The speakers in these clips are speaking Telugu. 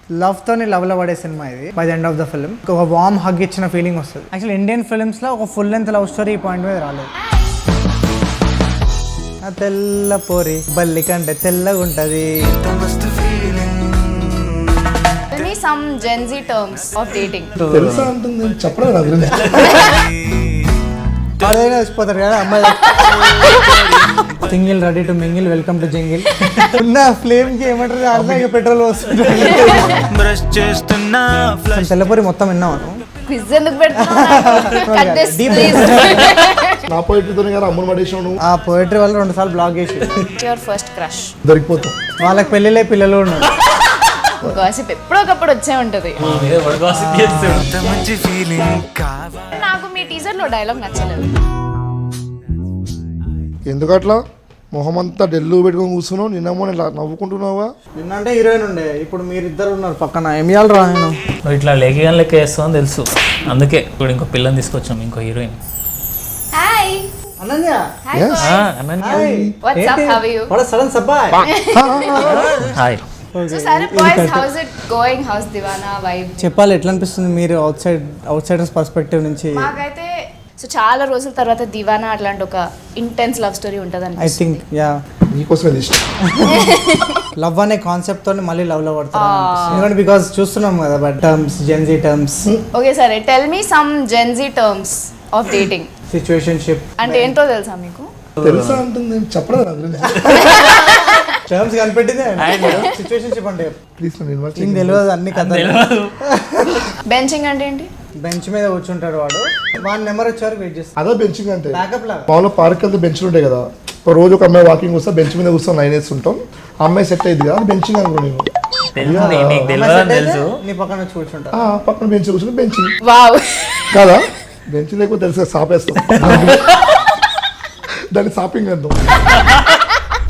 లవ్ తోని లవ్ లో పడే సినిమా ఇది. By the end of the film ఒక వార్మ్ హగ్ ఇచ్చిన ఫీలింగ్ వస్తుంది. యాక్చువల్లీ ఇండియన్ ఫిల్మ్స్ లో ఒక ఫుల్ లెంత్ లవ్ స్టోరీ ఈ పాయింట్ మీద రాలేదు. తెల్ల పోరి బల్లి కంటే తెల్లగా ఉంటది. Some Gen Z terms of dating. తెలుసా అంటుంది చెప్పడం నాకు అదైనా వచ్చిపోతారు కదా అమ్మాయి. Single ready to mingle welcome to jingle. ఉన్న ఫ్లేమ్ కి ఏమంటారు అలాగే పెట్రోల్ వస్తుంది. తెల్లపూరి మొత్తం విన్నాను. Quiz ఎందుకు పెడుతున్నావు? Cut this please. నా పోయిటరీతోనే కదా అమ్మును పడేసాను. ఆ పోయిటరీ వల్ల 2 సార్లు బ్లాక్ చేసి. Your first crush. దొరికిపోతాం. వాళ్ళకి పెళ్ళిళ్ళే పిల్లలు ఉన్నారు. గాసిప్ ఎప్పుడో ఒకప్పుడు వచ్చే ఉంటది. నాకు మీ టీజర్ లో డైలాగ్ నచ్చలేదు. ఎందుకట్లా మొహం అంతా డెల్లు పెట్టుకొని కూర్చున్నావు? నిన్నమో ఇలా నవ్వుకుంటున్నావా? నిన్నంటే హీరోయిన్ ఉండే, ఇప్పుడు మీరిద్దరు ఉన్నారు పక్కన. ఏం చేయాలి రా నేను? ఇట్లా లేఖగానే లెక్క వేస్తామని తెలుసు, అందుకే ఇప్పుడు ఇంకో పిల్లని తీసుకొచ్చాం, ఇంకో heroine. Hi Ananya. What's up, how are you? What sudden surprise. Hi. So Sarah boys, how's it going? How's Divana vibe? చెప్పాలి, ఎట్లా అనిపిస్తుంది మీరు అవుట్సైడర్స్ పర్స్పెక్టివ్ నుంచి? మాకైతే సో చాలా రోజుల తర్వాత దివానా అట్లాంటి ఒక ఇంటెన్స్ లవ్ స్టోరీ ఉంటుంది. ఐ థింక్ యా నీకోసమే ఇష్టం. లవ్ అనే కాన్సెప్ట్ తోని మళ్ళీ లవ్ లో పడతారు ఎందుకంటే బికాజ్ చూస్తున్నాం కదా but terms Gen Z terms. Okay సరే, tell me some Gen Z terms of dating. Situationship అంటే ఏంటో తెలుసా మీకు? తెలుసా అంటుంది చెప్పడం నాకు టర్మ్స్ కనిపెట్టిందే. సిచువేషన్షిప్ అంటే ప్లీజ్ నీకు తెలియదు అన్ని కథలు. బెంచింగ్ అంటే ఏంటి? బెంచ్ మీద కూర్చుంటాడు వాడు, వాడి నెంబర్ వచ్చే వరకు వెయిట్ చేస్తాడు. అదే బెంచింగ్ అంటే బ్యాకప్ లాగా. మామూలు పార్క్ వెళ్తే బెంచ్లు ఉంటాయి కదా, రోజు ఒక అమ్మాయి వాకింగ్ వస్తా బెంచ్ మీద కూర్చొని లైన్ వేస్తుంటాం, ఆ అమ్మాయి సెట్ అయ్యింది కదా, అది బెంచింగ్ అనుకో. నేను తెలుసు నీ పక్కన వచ్చి కూర్చుంటా, పక్కన బెంచ్ కూర్చొని బెంచింగ్ వావ్ కదా. బెంచ్ లేకపోతే తెలుసు సాపేస్తాం, దాన్ని షాపింగ్ అంటాం.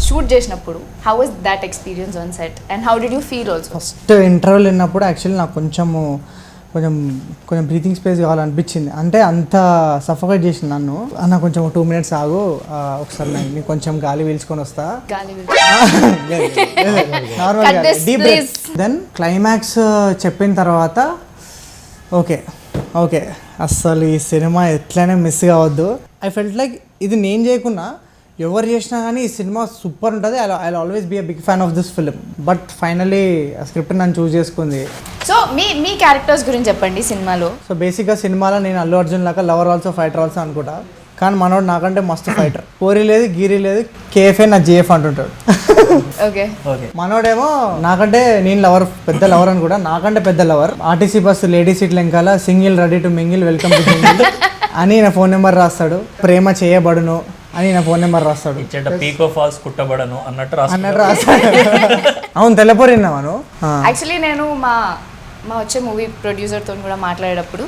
షూట్ చేసినప్పుడు how was that experience on set and how did you feel also? First ఇంటర్వ్యూలు విన్నప్పుడు యాక్చువల్లీ నాకు కొంచెం బ్రీతింగ్ స్పేస్ కావాలనిపించింది. అంటే అంత సఫోకేట్ చేసింది నన్ను. అన్న కొంచెం 2 minutes ఆగు, ఒకసారి నేను కొంచెం గాలి పీల్చుకొని వస్తా. దెన్ క్లైమాక్స్ చెప్పిన తర్వాత ఓకే ఓకే అస్సలు ఈ సినిమా ఎట్లయినా మిస్ కావద్దు. ఐ ఫెల్ట్ లైక్ ఇది నేను చేయకున్నా ఎవరు చేసినా కానీ ఈ సినిమా సూపర్ ఉంటుంది. I always be a big fan of this film. But finally ఆ స్క్రిప్ట్ నన్ను చూస్ చేసుకుంది. సో మీ క్యారెక్టర్స్ గురించి చెప్పండి సినిమాలో. సో బేసిక్గా సినిమాలో నేను అల్లు అర్జున్ లాగా లవర్ ఆల్సో ఫైటర్ ఆల్సో అనుకుంటా, కానీ మనోడు నాకంటే మస్తు ఫైటర్. పోరి లేదు గీరీ లేదు, కేఎఫ్ఏ నా జేఎఫ్ అంటుంటాడు. ఓకే మనోడేమో నాకంటే నేను లవర్, పెద్ద లవర్ అని కూడా, నాకంటే పెద్ద లవర్. ఆర్టీసీ బస్సు లేడీ సీట్ల వెనకాల single ready to mingle welcome to single అని నా ఫోన్ నెంబర్ రాస్తాడు. ప్రేమ చేయబడును అని నా ఫోన్ నెంబర్ రాస్తాడు. పీకో ఫాల్స్ కుట్టబడను అన్నట్టు రాస్తాడు. అవును తెల్లపోరిన్నాను. యాక్చువల్లీ నేను మా వచ్చే మూవీ ప్రొడ్యూసర్తో కూడా మాట్లాడేటప్పుడు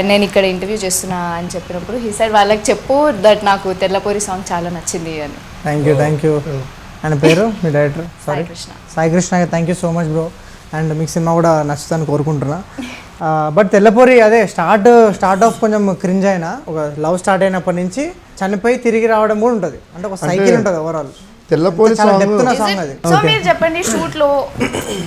నేను ఇక్కడ ఇంటర్వ్యూ చేస్తున్నా అని చెప్పినప్పుడు హీ సైడ్ వాళ్ళకి చెప్పు దట్ నాకు తెల్లపోరి సాంగ్ చాలా నచ్చింది అని. Thank you. ఆయన పేరు మీ director? Sai Krishna. Thank you so much bro. And మీకు సినిమా కూడా నచ్చుతుందని కోరుకుంటున్నా. బట్ తెల్లపోరి అదే స్టార్ట్ ఆఫ్ కొంచెం క్రింజ్ అయినా, ఒక లవ్ స్టార్ట్ అయినప్పటి నుంచి చనిపోయి తిరిగి రావడం కూడా ఉంటుంది. అంటే ఒక సైకిల్ ఉంటుంది ఓవరాల్. తెల్లపోరి సాంగ్ అది. సో మీరు చెప్పండి, షూట్ లో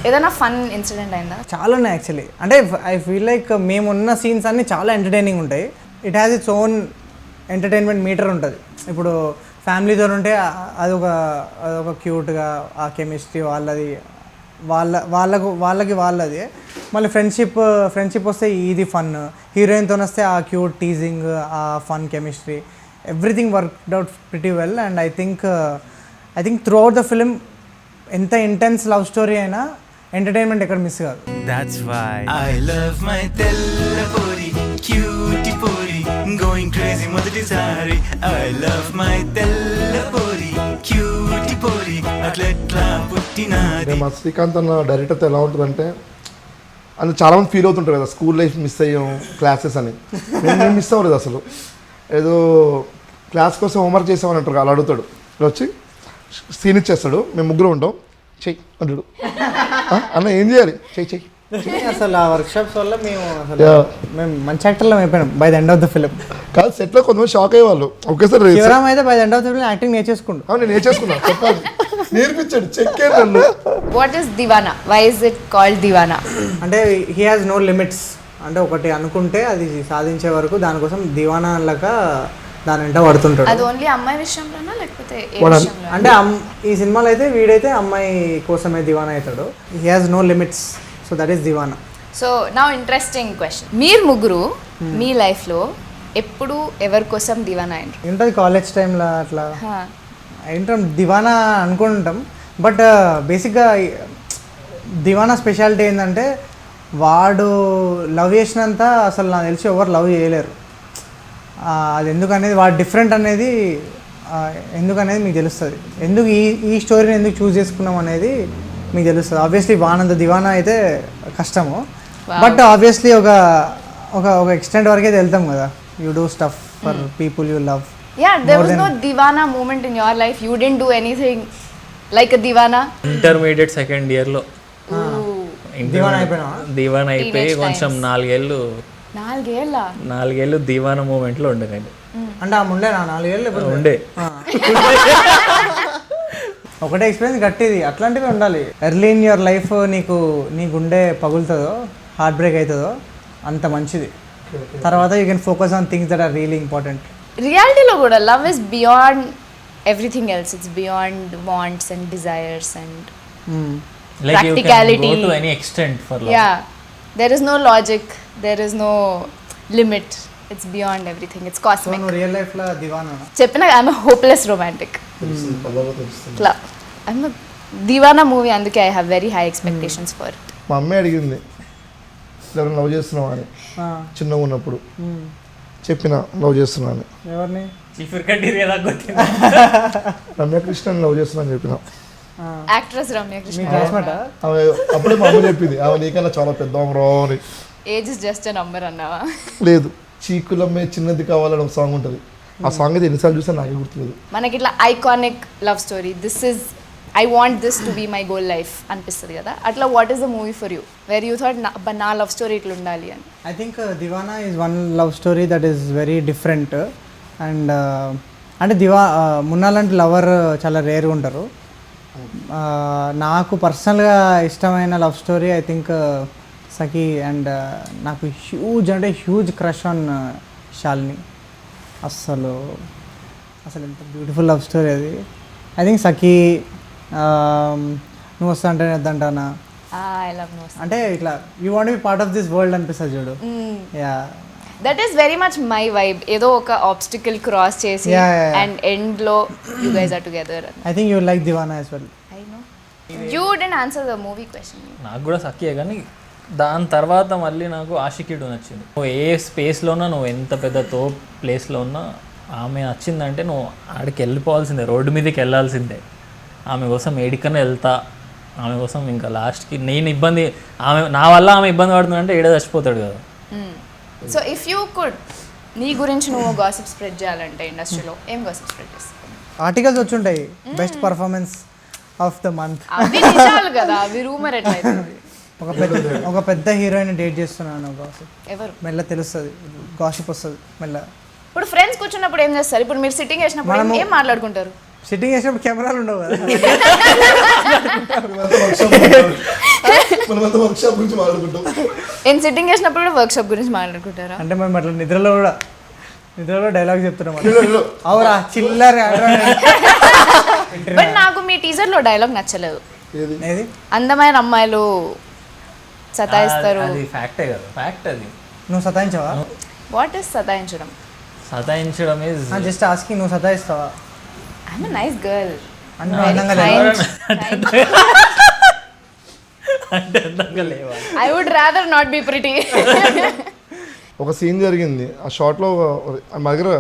ఏదైనా ఫన్ ఇన్సిడెంట్ అయిందా? చాలా ఉన్నాయి యాక్చువల్లీ. అంటే ఐ ఫీల్ లైక్ మేమున్న సీన్స్ అన్ని చాలా ఎంటర్టైనింగ్ ఉంటాయి. It has its own entertainment meter ఉంటుంది. ఇప్పుడు ఫ్యామిలీతో ఉంటే అదొక క్యూట్గా ఆ కెమిస్ట్రీ వాళ్ళది, వాళ్ళకి వాళ్ళది. మళ్ళీ ఫ్రెండ్షిప్ వస్తే ఇది ఫన్, హీరోయిన్తో వస్తే ఆ క్యూట్ టీజింగ్, ఆ fun chemistry, everything worked out pretty well. And I think through out the film ఎంత ఇంటెన్స్ లవ్ స్టోరీ అయినా ఎంటర్టైన్మెంట్ ఎక్కడ మిస్ కాదు. That's why I love my తెల్లపోరి cutie pori going crazy మొదటిసారి. I love my తెల్లపోరి cutie pori అట్లెట్లా పుట్టినది. మా శ్రీకాంత్ అన్న డైరెక్టర్తో ఎలా ఉంటుందంటే, అందులో చాలామంది ఫీల్ అవుతుంటారు కదా స్కూల్ లైఫ్ మిస్ అయ్యాం క్లాసెస్ అని. మేము మిస్ అవ్వలేదు అసలు. ఏదో క్లాస్ కోసం హోంవర్క్ చేసామని అంటారు, అలా అడుగుతాడు. ఇలా వచ్చి సీన్ ఇచ్చేస్తాడు, మేము ముగ్గురు ఉంటాం, చెయ్యి అంటాడు. అన్న ఏం చేయాలి? చెయ్యి అసలు ఆ వర్క్షాప్స్ వల్ల మేము అసలు Yeah. మేము మంచి యాక్టర్లో అయిపోయినాం by the end of the film. కాదు సెట్లో కొంతమంది షాక్ అయ్యేవాళ్ళు ఒకేసారి శివరామ్ అయితే by the end of the film acting నేర్చేసుకుంటూ. నేను నేర్చేసుకున్నా చెప్పాలి నేర్పించాడు చెక్కే నన్ను. What is Deewana? Why is it called Deewana? అంటే హీ హాజ్ నో లిమిట్స్. అంటే ఒకటి అనుకుంటే అది సాధించే వరకు దానికోసం దివానా లాగా దాని వెంట పడుతుంటాడు. అది ఓన్లీ అమ్మాయి విషయంలోనా లేకపోతే ఏ వాడు విషయంలో? అంటే ఈ సినిమాలో అయితే వీడైతే అమ్మాయి కోసమే దివానా అవుతాడు. He has no limits, so that is Deewana. So నా ఇంట్రెస్టింగ్ క్వశ్చన్, మీరు ముగ్గురు మీ లైఫ్లో ఎప్పుడు ఎవరి కోసం దివానా అయినరు? ఉంటుంది కాలేజ్ టైంలో అట్లా ఏంటం దివానా అనుకుంటాం. బట్ బేసిక్గా దివానా స్పెషాలిటీ ఏంటంటే వాడు లవ్ చేసినంత అసలు నాకు తెలిసి ఎవరు లవ్ చేయలేరు. అది ఎందుకనేది వాడు డిఫరెంట్ అనేది ఎందుకనేది మీకు తెలుస్తుంది. ఎందుకు ఈ స్టోరీని ఎందుకు చూస్ చేసుకున్నాం అనేది మీకు తెలుస్తుంది. ఆబ్వియస్లీ వానంత దివానా అయితే కష్టము. బట్ ఆబ్వియస్లీ ఒక ఒక ఒక ఎక్స్టెంట్ వరకే వెళ్తాం కదా. You do stuff for people you love. Yeah, there was no Divana moment in your life. You didn't do anything like a Divana. Intermediate second ఇయర్లో దివానా అయిపోయినా దీవానా అయిపోయి Teenage కొంచెం times. నాలుగేళ్ళు దీవానా మూమెంట్లో ఉండే నేను. అంటే ఆ ముండే నా 4 ఏళ్ళు లేకపోతే ఉండే ఒకటే ఎక్స్పీరియన్స్ గట్టిది. అట్లాంటివి ఉండాలి. ఎర్లీ ఇన్ యువర్ లైఫ్ నీకు నీ గుండె పగులుతుందో హార్ట్ బ్రేక్ అవుతుందో అంత మంచిది. తర్వాత you can focus on things that are really important. రియాలిటీలో కూడా love is beyond everything else. It's beyond wants and desires and like you can practicality. Go to any extent for love. yeah, there is no logic, there is no limit. It's beyond everything. It's so cosmic. నువ్వు రియల్ లైఫ్లో దివానా. చెప్పిన ఐఎమ్ హోప్లెస్ రొమాంటిక్. ఇట్లా ఐఎమ్ దివానా మూవీ, అందుకే I have very high expectations for. మా అమ్మాయి అడిగింది ఎవరైనా లవ్ చేస్తున్నావా అని చిన్నగా ఉన్నప్పుడు. చెప్పిన లవ్ చేస్తున్నాను. ఎవరిని? రమ్యకృష్ణని లవ్ చేస్తున్నాను చెప్పిన. యాక్ట్రెస్ రమ్య మీ కృష్ణ. క్లాస్మేటా? ఆమె అప్పుడే మా అమ్మ చెప్పింది ఆమె నీకన్నా చాలా పెద్ద రో అని. Age is just a number అన్నావా? లేదు, చీకులమ్మే చిన్నది కావాలని ఒక సాంగ్ ఉంటుంది. ఆ సాంగ్ అయితే ఎన్నిసార్లు చూసా నాకే గుర్తులేదు. మనకి ఇట్లా iconic love story, this is I want this to be my goal life అనిపిస్తుంది కదా. అట్లా what is the movie for you where you thought నా లవ్ స్టోరీ ఇట్లా ఉండాలి అని? I think Deewana is one love story that is very different. And అంటే మున్నా లాంటి లవర్ చాలా రేర్గా ఉంటారు. నాకు పర్సనల్గా ఇష్టమైన love story I think Sakhi. And నాకు హ్యూజ్ క్రష్ ఆన్ శాలిని. అసలు ఎంత బ్యూటిఫుల్ లవ్ స్టోరీ అది. ఐ థింక్ సఖీ, నువ్వు వస్తా అంటే వద్దంటానా, ఐ లవ్ నో. అంటే ఇట్లా you want be part of this world అనిపిస్తుంది చూడు. Yeah, that is very much my vibe. ఏదో ఒక ఆబ్స్టికల్ క్రాస్ చేసి అండ్ ఎండ్ లో you guys are together. I think you like Deewana as well. I no you didn't answer the movie question. నాకు కూడా సఖియే, కానీ దాని తర్వాత మళ్ళీ నాకు ఆషికీడు నచ్చింది. నువ్వు ఏ స్పేస్లోనా, నువ్వు ఎంత పెద్ద ప్లేస్లో ఉన్నా ఆమె నచ్చిందంటే నువ్వు ఆడికి వెళ్ళిపోవాల్సిందే, రోడ్డు మీదకి వెళ్ళాల్సిందే. ఆమె కోసం ఏడికన్నా వెళ్తా, ఆమె కోసం ఇంకా లాస్ట్కి నేను ఇబ్బంది, నా వల్ల ఆమె ఇబ్బంది పడుతుందంటే ఏడా చచ్చిపోతాడు కదా. సో ఇఫ్ యూ కుడ్ నీ గురించి నువ్వు గాసిప్ స్ప్రెడ్ చేయాలంటే ఇండస్ట్రీలో ఏం గాసిప్ స్ప్రెడ్ చేస్తావు? ఆర్టికల్స్ వచ్చుంటాయి, best performance of the month. అవి నిజాలు కదా, అవి రూమర్ ఎట్లయితుంది? ఒక పెద్ద హీరోయిన్ డేట్ చేస్తున్నాను గాసిప్. ఎవరు? మెల్ల తెలుస్తుంది, గాసిప్ వస్తుంది మెల్ల. ఇప్పుడు ఫ్రెండ్స్ కూర్చున్నప్పుడు ఏం చేస్తారు? ఇప్పుడు మీరు సిట్టింగ్ వేసినప్పుడు ఏం మాట్లాడుకుంటారు? సిట్టింగ్ వేసినప్పుడు కెమెరాలు ఉండవు కదా. మనమంతా వర్క్షాప్ గురించి మాట్లాడుకుంటాం. ఏం సిట్టింగ్ వేసినప్పుడు వర్క్ షాప్ గురించి మాట్లాడుకుంటారా? అంటే మేము అట్లా నిద్రలో డైలాగ్ చెప్తున్నాం. అవురా చిల్లర. బట్ నాకు మీ టీజర్ లో డైలాగ్ నచ్చలేదు. ఏది? అందమైన అమ్మాయిలు సతాయిస్తారు. అది ఫ్యాక్టే కదా, ఫ్యాక్ట్ అది. నువ్వు సతాయించావా? వాట్ ఇస్ సతాయించడం? సతాయించడం ఈజ్ జస్ట్ ఆస్కింగ్. నువ్వు సతాయిస్తావా? I'm a nice girl. అంటే అందంగా లేదు. అంటే అందంగా లేవా? I would rather not be pretty. ఒక సీన్ జరిగింది ఆ షార్ట్లో. మా దగ్గర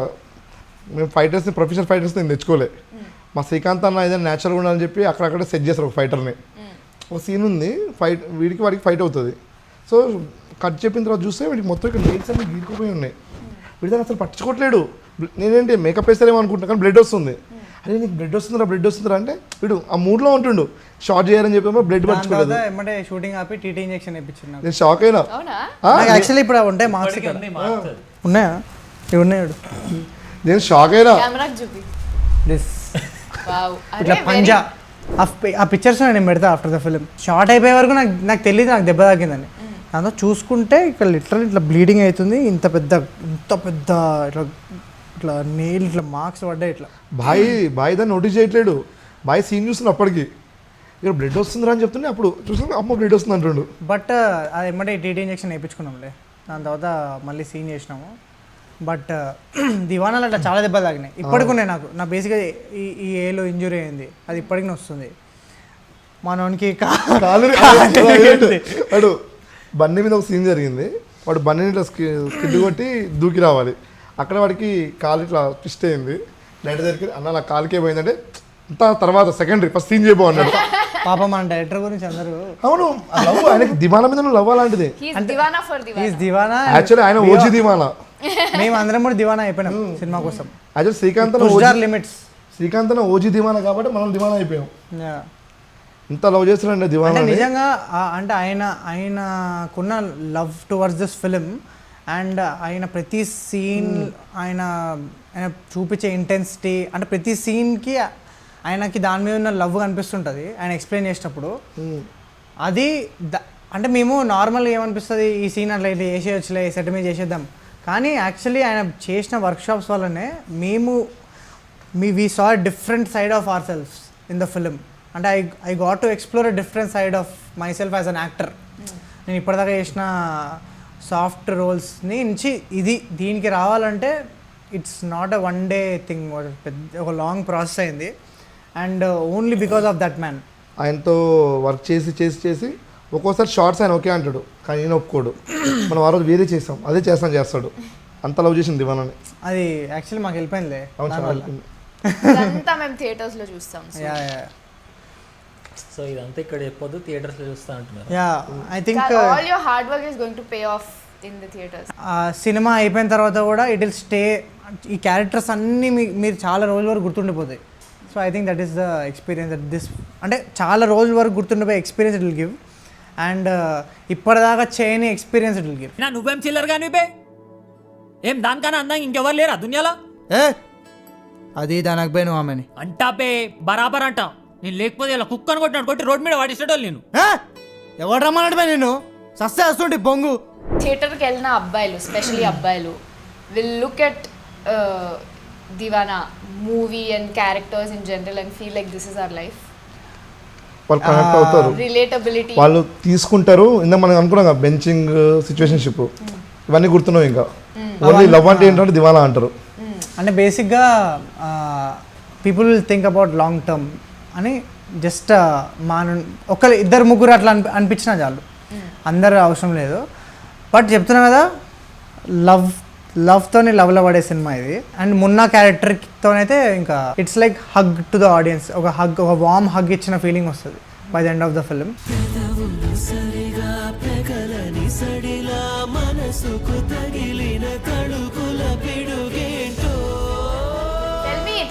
మేము ప్రొఫెషనల్ ఫైటర్స్ని నేను తెచ్చుకోలే. మా శ్రీకాంత్ అన్న ఏదైనా న్యాచురల్గా ఉండాలని చెప్పి అక్కడక్కడ సెట్ చేస్తారు ఒక ఫైటర్ని. ఒక సీన్ ఉంది, వాడికి ఫైట్ అవుతుంది. సో కట్ చెప్పిన తర్వాత చూస్తే వీడికి మొత్తం ఇక్కడ లేట్స్ అన్ని గీరుకుపోయి ఉన్నాయి. వీడి దాన్ని అసలు పట్టించుకోవట్లేడు. నేనేంటి మేకప్ వేస్తారేమో అనుకుంటున్నా, కానీ బ్లడ్ వస్తుంది. అరే నీకు బ్లడ్ వస్తుందిరా అంటే వీడు ఆ మూడ్లో ఉంటుండు, షార్ట్ చేయాలని చెప్పి బ్లడ్ పట్టుకోలేదు. తర్వాత ఏమంటే షూటింగ్ ఆపి టీటీ ఇంజెక్షన్ వేయించింది నాకు. నేను షాక్ అయినా. అవునా? యాక్చువల్లీ ఇప్పుడు అవి ఉంటాయి మార్క్స్ ఇక్కడ ఉన్నాయా? ఇవి ఉన్నాయి చూడు. నేను షాక్ అయినా. కెమెరాకి చూపి. This wow. ఇట్లా పంజా ఆ పిక్చర్స్ నేను పెడతా ఆఫ్టర్ ద ఫిలిం. షార్ట్ అయిపోయే వరకు నాకు తెలియదు నాకు దెబ్బ తాకిందని. దాంతో చూసుకుంటే ఇక్కడ లిటరల్ ఇట్లా బ్లీడింగ్ అవుతుంది. ఇంత పెద్ద ఇట్లా ఇట్లా నీళ్ళు ఇట్లా మార్క్స్ పడ్డాయి ఇట్లా. బాయ్ దాన్ని నోటీస్ చేయట్లేడు. బాయ్ సీన్ చూస్తున్నా అప్పటికి, ఇక్కడ బ్లడ్ వస్తుందిరా అని చెప్తుంటే అప్పుడు చూస్తున్నా అమ్మ బ్లడ్ వస్తుంది అంటుండు. బట్ అది ఏమంటే టీటీ ఇంజెక్షన్ వేయించుకున్నాంలే. దాని తర్వాత మళ్ళీ సీన్ చేసినాము. బట్ దివానాలు అట్లా చాలా దెబ్బలు తాగినాయి. ఇప్పటికి ఉన్నాయి నాకు. నా బేసిక్గా ఈ ఏలో ఇంజురీ అయింది, అది ఇప్పటికి వస్తుంది. మనోనికి వాడు బన్నీ మీద ఒక సీన్ జరిగింది. వాడు బన్నీని ఇట్లా స్కిడ్ కొట్టి దూకి రావాలి. అక్కడ వాడికి కాలు ఇట్లా ట్విస్ట్ అయింది. నైట్ దగ్గరికి అన్న నా కాలుకే పోయిందంటే అంత తర్వాత సెకండరీ ఫస్ట్ సీన్ చేయబో అన్నాడు. పాపం మన డైరెక్టర్ గురించి అందరూ. అవును, లవ్ ఆయనకి దివానా మీద లవ్ అలాంటిది. Is Diwana. యాక్చువల్లీ ఆయన ఓజీ దివానా. మేము అందరం కూడా దివానా అయిపోయినాం సినిమా కోసం. యాక్చువల్ శ్రీకాంత్ ఓజీ దివానా కాబట్టి మనం దివానా అయిపోయాం. ఇంత లవ్ చేస్తారండి దివానా. నిజంగా అంటే ఆయనకున్న love towards this film and ఆయన ప్రతి సీన్ ఆయన చూపించే ఇంటెన్సిటీ అంటే ప్రతి సీన్కి ఆయనకి దాని మీద ఉన్న లవ్ కనిపిస్తుంటుంది ఆయన ఎక్స్ప్లెయిన్ చేసేటప్పుడు. అది అంటే మేము నార్మల్గా ఏమనిపిస్తుంది, ఈ సీన్ అట్లా ఇట్లా చేసేయచ్చులే, సెట్ మీద చేసేద్దాం. కానీ యాక్చువల్లీ ఆయన చేసిన వర్క్షాప్స్ వల్లనే we saw different side of our selfs in the film. అంటే I got to explore a different side of my self as an actor. నేను ఇప్పటిదాకా చేసిన సాఫ్ట్ రోల్స్ని నుంచి దీనికి రావాలంటే it's not a one day thing, ఒక లాంగ్ ప్రాసెస్ అయింది. And only because of that man. ఆయనతో వర్క్ చేసి ఒక్కోసారి షార్ట్స్ ఆయన ఓకే అంటాడు, కానీ నేను ఒప్పుకోడు. మనం ఆ రోజు వేరే చేస్తాం, అదే చేస్తాడు. అంత లవ్ చేసింది దివానాని. అది యాక్చువల్లీ మాకు వెళ్ళిపోయిందిలే. మేము థియేటర్స్లో చూస్తాం. సో ఇదంతా ఇక్కడ చెప్పొద్దు, థియేటర్స్లో చూస్తా అంటున్నారు. I think all your hard work is going to pay off in the theatres. Cinema అయిపోయిన తర్వాత కూడా ఇట్ విల్ స్టే. ఈ క్యారెక్టర్స్ అన్నీ మీరు చాలా రోజుల వరకు గుర్తుండిపోతాయి. So I think that is the experience that this అంటే చాలా రోజుల వరకు గుర్తుండిపోయే experience it will give. And ఇప్పటిదాకా చేయని ఎక్స్పీరియన్స్ ఇట్ విల్ గివ్. నువ్వేం చిల్లర్ కానీ బే, ఏం దానికన్నా అందంగా ఇంకెవరు లేరా దునియాలో? అది దానికి పోయి నువ్వు ఆమెని అంటా బే, బరాబర్ అంటా. నేను లేకపోతే ఇలా కుక్కను కొట్టి రోడ్ మీద వాడిస్తాడు. నేను ఎవరు రమ్మన్నాడు పోయి నేను సస్తే వస్తుంటే బొంగు. థియేటర్కి వెళ్ళిన అబ్బాయిలు, స్పెషలీ అబ్బాయిలు, will look at Deewana movie and characters in general and feel like this is our life. వాళ్ళు కనెక్ట్ అవుతారు, రిలేటబిలిటీ వాళ్ళు తీసుకుంటారు. ఇందా మనం అనుకున్నాం కదా బెంచింగ్, సిచ్యువేషన్షిప్, ఇవన్నీ గుర్తున్నావు. ఇంకా ఓన్లీ లవ్ అంటే ఏంటంటే దివానా అంటారు. అంటే బేసిక్గా people will think about long term అని జస్ట్ ఇద్దరు ముగ్గురు అట్లా అనిపించినా చాలు, అందరు అవసరం లేదు. బట్ చెప్తున్నా కదా, లవ్తోనే లవ్లో పడే సినిమా ఇది. అండ్ మున్నా క్యారెక్టర్తోనైతే ఇంకా it's like hug to the audience. ఒక వార్మ్ హగ్ ఇచ్చిన ఫీలింగ్ వస్తుంది by the end of the film.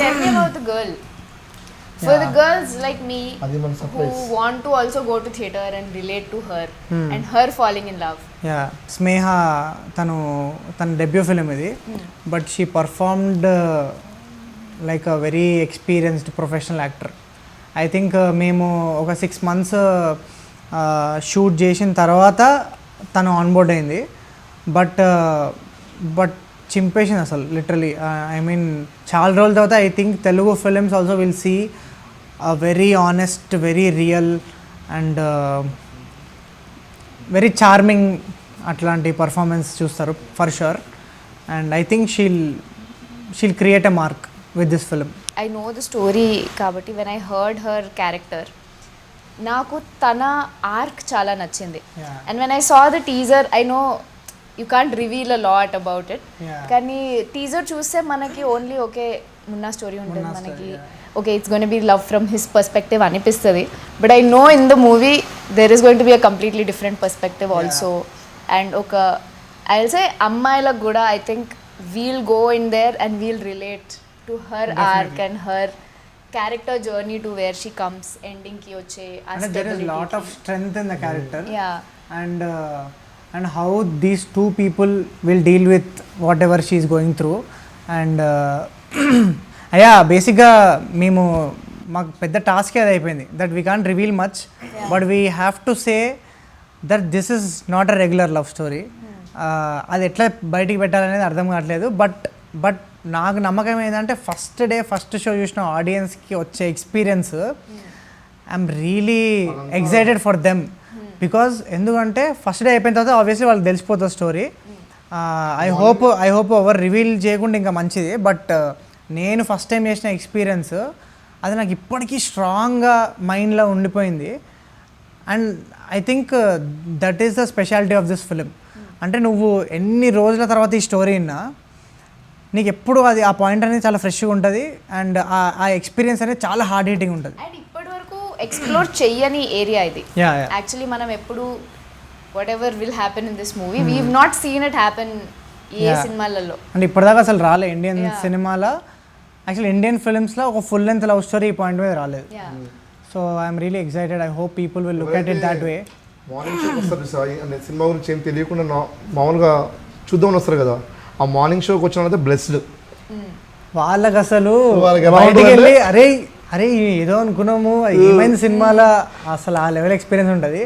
Tell me about the girl. For the girls like me who want to also go to theatre and relate to her and her falling in love. స్నేహ తన డెబ్యూ ఫిలిం ఇది. But she performed like a very experienced professional actor. I think మేము ఒక 6 months షూట్ చేసిన తర్వాత తను ఆన్బోర్డ్ అయింది. బట్ చింపేసింది అసలు లిటరలీ. ఐ మీన్ చాలా రోజుల తర్వాత I think Telugu films also will see very honest, very real and very charming అట్లాంటి పర్ఫార్మెన్స్ చూస్తారు for sure. And I think she'll create a mark with this film. I know the story కాబట్టి when I heard her character, నాకు తన ఆర్క్ చాలా నచ్చింది. And when I saw the teaser, I know you can't reveal a lot about it. కానీ టీజర్ చూస్తే మనకి ఓన్లీ ఓకే మున్నా స్టోరీ ఉంటుంది, మనకి okay it's going to be love from his perspective అనిపిస్తుంది. But I know in the movie there is going to be a completely different perspective also. And ఒక ఐ విల్ సే అమ్మాయిలకు కూడా I think we'll go in there and we'll relate to her arc and her character journey to where she comes ఎండింగ్కి వచ్చే అంటే there is lot of strength in the character yeah and how these two people will deal with whatever she is going through and yeah basically మేము మాకు పెద్ద టాస్క్ అది అయిపోయింది that we can't reveal much but we have to say that this is not a regular love story అది ఎట్లా బయటికి పెట్టాలనేది అర్థం కావట్లేదు బట్ నాకు నమ్మకం ఏంటంటే ఫస్ట్ షో చూసిన ఆడియన్స్కి వచ్చే experience I'm really excited for them because ఎందుకంటే ఫస్ట్ డే అయిపోయిన తర్వాత ఆబ్వియస్లీ వాళ్ళకి తెలిసిపోతుంది స్టోరీ ఐ హోప్ ఎవరు రివీల్ చేయకుండా ఇంకా మంచిది బట్ నేను ఫస్ట్ టైం చేసిన ఎక్స్పీరియన్స్ అది నాకు ఇప్పటికీ స్ట్రాంగ్గా మైండ్లో ఉండిపోయింది and I think that is the speciality of this film అంటే నువ్వు ఎన్ని రోజుల తర్వాత ఈ స్టోరీ విన్నా నీకు ఎప్పుడు అది ఆ పాయింట్ అనేది చాలా ఫ్రెష్గా ఉంటుంది అండ్ ఆ ఎక్స్పీరియన్స్ అనేది చాలా హార్డ్ హీటింగ్ ఉంటుంది అండ్ ఇప్పటి వరకు ఎక్స్ప్లోర్ చెయ్యని ఏరియా ఇది Yeah. యాక్చువల్లీ మనం ఎప్పుడు whatever will happen in this movie we not seen it happen ఏ సినిమాలలో అంటే ఇప్పటిదాకా అసలు రాలే ఇండియన్ సినిమాలో యాక్చువల్లీ ఇండియన్ ఫిల్మ్స్లో ఒక ఫుల్ లెంత్ లవ్ స్టోరీ ఈ పాయింట్ మీద రాలేదు so I'm really excited I hope people will look at it that way morning షోకి వస్తారు సాయి అంటే సినిమా గురించి ఏం తెలియకుండా మామూలుగా చూద్దామని వస్తారు కదా ఆ మార్నింగ్ షోకి వచ్చిన వాళ్ళైతే బ్లెస్డ్ వాళ్ళకి అసలు వాళ్ళకి ఎలా బయటికి ఉంటుందంటే- వెళ్ళి అరే ఏదో అనుకున్నాము ఏమైంది సినిమాలో అసలు ఆ లెవెల్ ఎక్స్పీరియన్స్ ఉంటుంది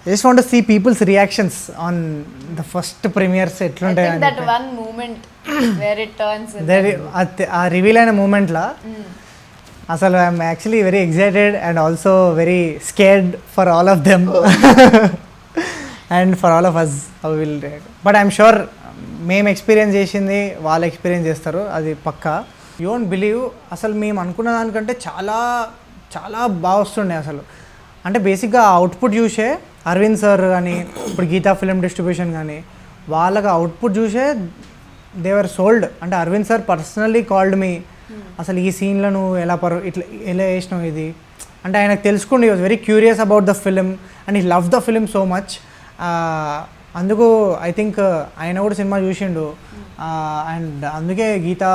just want see people's reactions on the first premieres ఎట్లుంటాయి అని that one moment where it turns ఆ రివీల్ అయిన మూమెంట్లో అసలు I'm actually very excited and also very scared for all of them and for all of us will but I'm sure మేము ఎక్స్పీరియన్స్ చేసింది వాళ్ళు ఎక్స్పీరియన్స్ చేస్తారు అది పక్కా యూ వోంట్ బిలీవ్ అసలు మేము అనుకున్న దానికంటే చాలా చాలా బాగా వస్తుండే అసలు అంటే బేసిక్గా అవుట్పుట్ చూసే అరవింద్ సార్ కానీ ఇప్పుడు గీతా ఫిలిం డిస్ట్రిబ్యూషన్ కానీ వాళ్ళకి అవుట్పుట్ చూసే దేవర్ సోల్డ్ అంటే Aravind sir personally called me అసలు ఈ సీన్లో నువ్వు ఇట్లా ఎలా వేసినావు ఇది అంటే ఆయనకు తెలుసుకుండి was very curious about the film and he love the film so much అందుకు ఐ థింక్ ఆయన కూడా సినిమా చూసిండు అండ్ అందుకే Geetha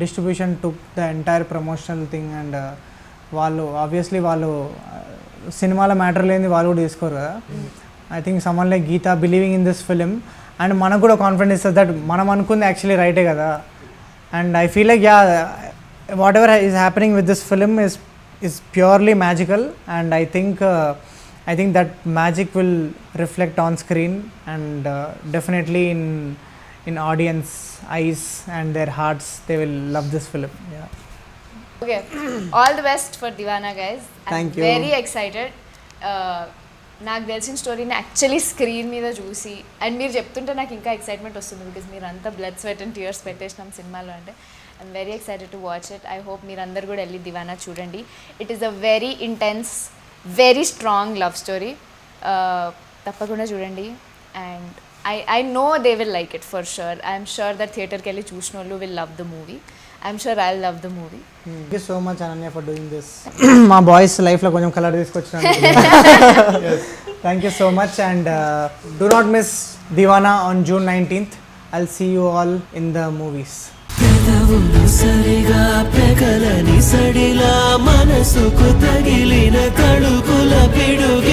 distribution took the entire promotional thing and వాళ్ళు ఆబ్వియస్లీ వాళ్ళు సినిమాల మ్యాటర్ లేని వాళ్ళు కూడా తీసుకోరు కదా I think someone like Geetha believing in this film and మనకు కూడా కాన్ఫిడెన్స్ ఇస్తుంది దట్ మనం అనుకుంది యాక్చువల్లీ రైటే కదా and I feel like yeah what ever is happening with this film is purely magical and I think that magic will reflect on screen and definitely in audience eyes and their hearts they will love this film. Yeah. Okay, all the best for Deewana guys. Thank I'm you. very excited. నాకు తెలిసిన స్టోరీని యాక్చువల్లీ స్క్రీన్ మీద చూసి అండ్ మీరు చెప్తుంటే నాకు ఇంకా ఎక్సైట్మెంట్ వస్తుంది బికాజ్ మీరు అంతా బ్లడ్ స్వెట్ అండ్ టీయర్స్ పెట్టేసినాం సినిమాలో అంటే I'm very excited to watch it I hope మీరు అందరు కూడా వెళ్ళి దివానా చూడండి it is a very intense very strong love story తప్పకుండా చూడండి and I know they will like it for sure I'm sure that థియేటర్కి వెళ్ళి చూసిన వాళ్ళు will love the movie I'm sure I love the movie Thank you so much Ananya for doing this. మా బాయ్స్ లైఫ్లో కొంచెం colour తీసుకొచ్చినాను. Thank you so much and do not miss Deewana on June 19th. I'll see you all in the movies. పెదవులు సరిగా పెగలని సడిలా మనసుకు తగిలిన తడుకుల పిడుగు